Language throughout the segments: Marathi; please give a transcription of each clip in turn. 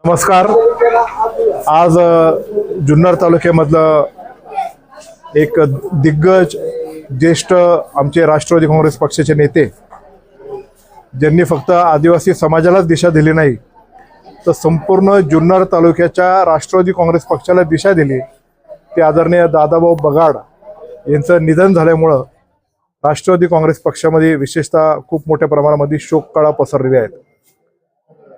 नमस्कार. आज जुन्नर तालुक्यामधलं एक दिग्गज ज्येष्ठ आमचे राष्ट्रवादी काँग्रेस पक्षाचे नेते, ज्यांनी फक्त आदिवासी समाजालाच दिशा दिली नाही तर संपूर्ण जुन्नर तालुक्याच्या राष्ट्रवादी काँग्रेस पक्षाला दिशा दिली, ते आदरणीय दादाभाऊ बगाड यांचं निधन झाल्यामुळं राष्ट्रवादी काँग्रेस पक्षामध्ये विशेषतः खूप मोठ्या प्रमाणामध्ये शोककळा पसरलेल्या आहेत.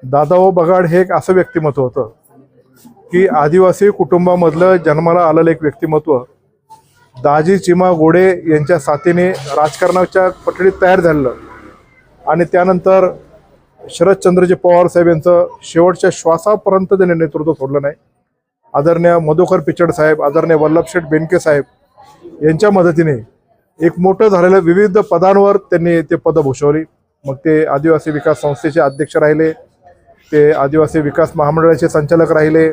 दादाभाऊ बगाड हे एक असं व्यक्तिमत्व होतं की आदिवासी कुटुंबामधलं जन्माला आलेलं एक व्यक्तिमत्व दाजी चिमा गोडे यांच्या साथीने राजकारणाच्या पटडीत तयार झालेलं आणि त्यानंतर शरदचंद्रजी पवार साहेब यांचं शेवटच्या श्वासापर्यंत त्यांनी नेतृत्व सोडलं नाही. आदरणीय मधुकर पिचड साहेब, आदरणीय वल्लभशेठ बेनके साहेब यांच्या मदतीने एक मोठं झालेलं विविध पदांवर त्यांनी ते पदं भूषवली. मग ते आदिवासी विकास संस्थेचे अध्यक्ष राहिले, ते आदिवासी विकास महामंडळाचे संचालक राहिले,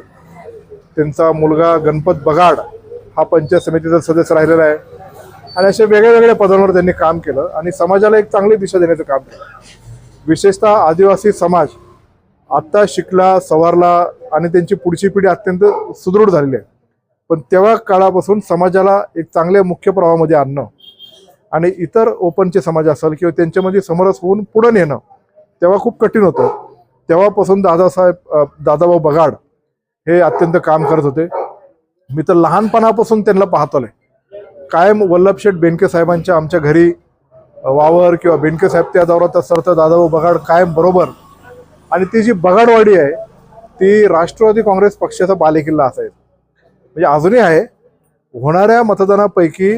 त्यांचा मुलगा गणपत बगाड हा पंचायत समितीचा सदस्य राहिलेला आहे आणि अशा वेगळ्या वेगळ्या पदांवर त्यांनी काम केलं आणि समाजाला एक चांगली दिशा देण्याचं काम केलं. विशेषतः आदिवासी समाज आत्ता शिकला, सवारला आणि त्यांची पुढची पिढी अत्यंत सुदृढ झालेली आहे. पण तेव्हा काळापासून समाजाला एक चांगल्या मुख्य प्रवाहामध्ये आणणं आणि इतर ओपनचे समाज असेल किंवा त्यांच्यामध्ये समरस होऊन पुढे नेणं तेव्हा खूप कठीण होतं. तेव्हापासून दादाभाऊ बगाड हे अत्यंत काम करत होते. मी तर लहानपणापासून त्यांना पाहतोय. कायम वल्लभशेठ बेनके साहेबांच्या आमच्या घरी वावर किंवा बेनके साहेब त्या दौऱ्यात असतात तर दादाभाऊ बगाड कायम बरोबर. आणि ती जी बगाडवाडी आहे ती राष्ट्रवादी काँग्रेस पक्षाचा बालेकिल्ला असायचा, म्हणजे अजूनही आहे. होणाऱ्या मतदानापैकी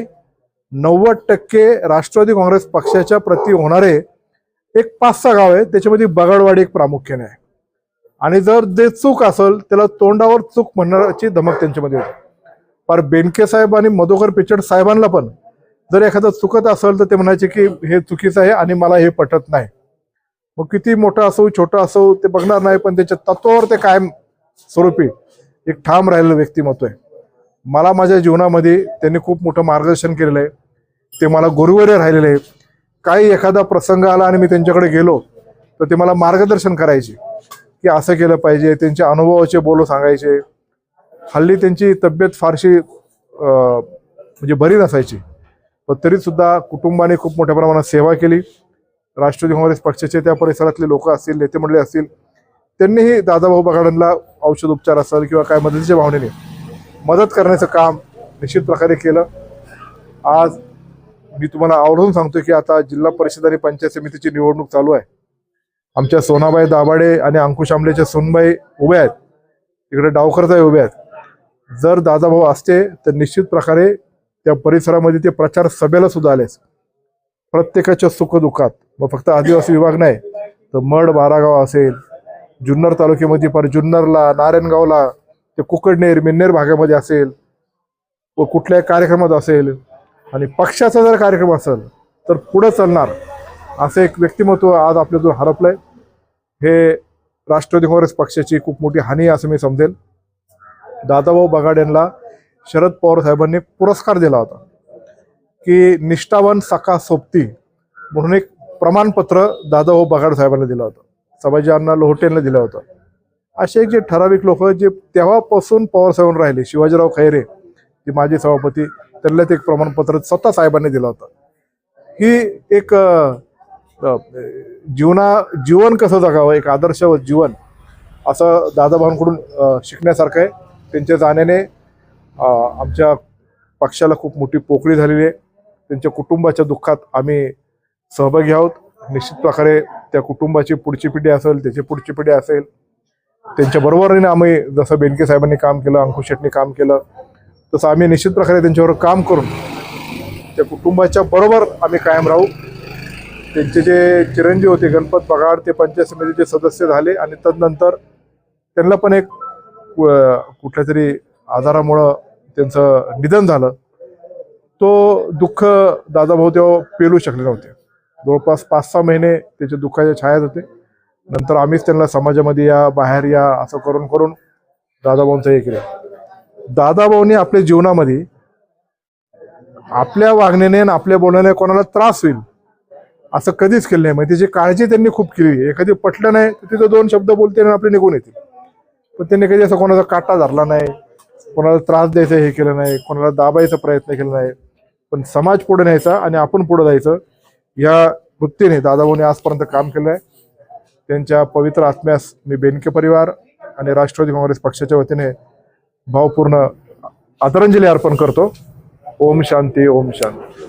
90% राष्ट्रवादी काँग्रेस पक्षाच्या प्रति होणारे एक 5-6 गाव आहे, त्याच्यामध्ये बगाडवाडी एक प्रामुख्याने आहे. आणि जर जे चूक असेल त्याला तोंडावर चूक म्हणण्याची धमक त्यांच्यामध्ये होती. पर बेनके साहेब आणि मधुकर पिचड साहेबांना पण जर एखादं चुकत असेल तर ते म्हणायचे की हे चुकीचं आहे आणि मला हे पटत नाही. मग किती मोठं असो छोटं असो ते बघणार नाही, पण त्याच्या तत्वावर ते कायम स्वरूपी एक ठाम राहिलेलं व्यक्तिमत्व आहे. मला माझ्या जीवनामध्ये त्यांनी खूप मोठं मार्गदर्शन केलेलं आहे. ते मला गुरुवर्य राहिलेले आहे. काही एखादा प्रसंग आला आणि मी त्यांच्याकडे गेलो तर ते मला मार्गदर्शन करायचे की असं केलं पाहिजे. त्यांच्या अनुभवाचे बोलू सांगायचे. हल्ली त्यांची तब्येत फारशी म्हणजे बरी नसायची, पण तरीसुद्धा कुटुंबाने खूप मोठ्या प्रमाणात सेवा केली. राष्ट्रवादी काँग्रेस पक्षाचे त्या परिसरातले लोक असतील, नेते मंडळी असतील, त्यांनीही दादाभाऊ बगाडांना औषध उपचार असेल किंवा काय मदतीच्या भावनेने मदत करण्याचं काम निश्चित प्रकारे केलं. आज मी तुम्हाला आवर्जून सांगतो की आता जिल्हा परिषद आणि पंचायत समितीची निवडणूक चालू आहे. आमच्या सोनाबाई दाभाडे आणि अंकुश आंबलेच्या सोनबाई उभ्या आहेत, तिकडे डावकरताई उभे आहेत. जर दादाभाऊ असते तर निश्चित प्रकारे त्या परिसरामध्ये ते प्रचार सभेला सुद्धा आलेच. प्रत्येकाच्या सुखदुःखात, मग फक्त आदिवासी विभाग नाही तर मड बारागाव असेल, जुन्नर तालुक्यामध्ये पर जुन्नरला, नारायणगावला, ते कुकडनेर मिन्नेर भागामध्ये असेल व कुठल्याही कार्यक्रमात असेल आणि पक्षाचा जर कार्यक्रम असेल तर पुढे चालणार असं एक व्यक्तिमत्व आज आपल्यातून हरपलंय. हे राष्ट्रवादी काँग्रेस पक्षाची खूप मोठी हानी असं मी समजेल. दादाभाऊ बगाड यांना शरद पवार साहेबांनी पुरस्कार दिला होता की निष्ठावान सखा सोबती म्हणून एक प्रमाणपत्र दादाभाऊ बगाड साहेबांना दिलं होतं. संभाजी अण्णा लोहोटेंना दिलं होतं. असे एक जे ठराविक लोक जे तेव्हापासून पवार साहेबांना राहिले, शिवाजीराव खैरे जे माजी सभापती, त्यांना ते एक प्रमाणपत्र स्वतः साहेबांनी दिलं होतं. ही एक जीवन कसं जगावं, एक आदर्श जीवन असं दादाभाऊंकडून शिकण्यासारखं आहे. त्यांच्या जाण्याने आमच्या पक्षाला खूप मोठी पोकळी झालेली आहे. त्यांच्या कुटुंबाच्या दुःखात आम्ही सहभागी आहोत. निश्चित प्रकारे त्या कुटुंबाची पुढची पिढी असेल, त्याची पुढची पिढी असेल, त्यांच्या बरोबरीने आम्ही जसं बेनके साहेबांनी काम केलं, अंकुश शेट्टी काम केलं, तसं आम्ही निश्चित प्रकारे त्यांच्यावर काम करून त्या कुटुंबाच्या बरोबर आम्ही कायम राहू. त्यांचे जे चिरंजीव होते गणपत बगाड, ते पंचायत समितीचे सदस्य झाले आणि तदनंतर त्यांना पण एक कुठल्या तरी आजारामुळं त्यांचं निधन झालं. तो दुःख दादाभाऊ तेव्हा पेलू शकले नव्हते. जवळपास 5-6 महिने त्याच्या दुःखाच्या छायात होते. नंतर आम्हीच त्यांना समाजामध्ये या, बाहेर या असं करून करून दादाभाऊंचं हे केलं. दादाभाऊंनी आपल्या जीवनामध्ये आपल्या वागण्याने आणि आपल्या बोलण्याने कोणाला त्रास होईल असं कधीच केलं नाही. म्हणजे त्याची काळजी त्यांनी खूप केली. एखादी पटलं नाही तर तिथं 2 शब्द बोलते आणि आपले निघून येतील. पण त्यांनी कधी असं कोणाचा काटा धरला नाही, कोणाला त्रास द्यायचा हे केलं नाही, कोणाला दाबायचा प्रयत्न केला नाही. पण समाज पुढे न्यायचा आणि आपण पुढे जायचं या वृत्तीने दादाभाऊने आजपर्यंत काम केलं आहे. त्यांच्या पवित्र आत्म्यास मी बेनके परिवार आणि राष्ट्रवादी काँग्रेस पक्षाच्या वतीने भावपूर्ण आदरांजली अर्पण करतो. ओम शांती, ओम शांती.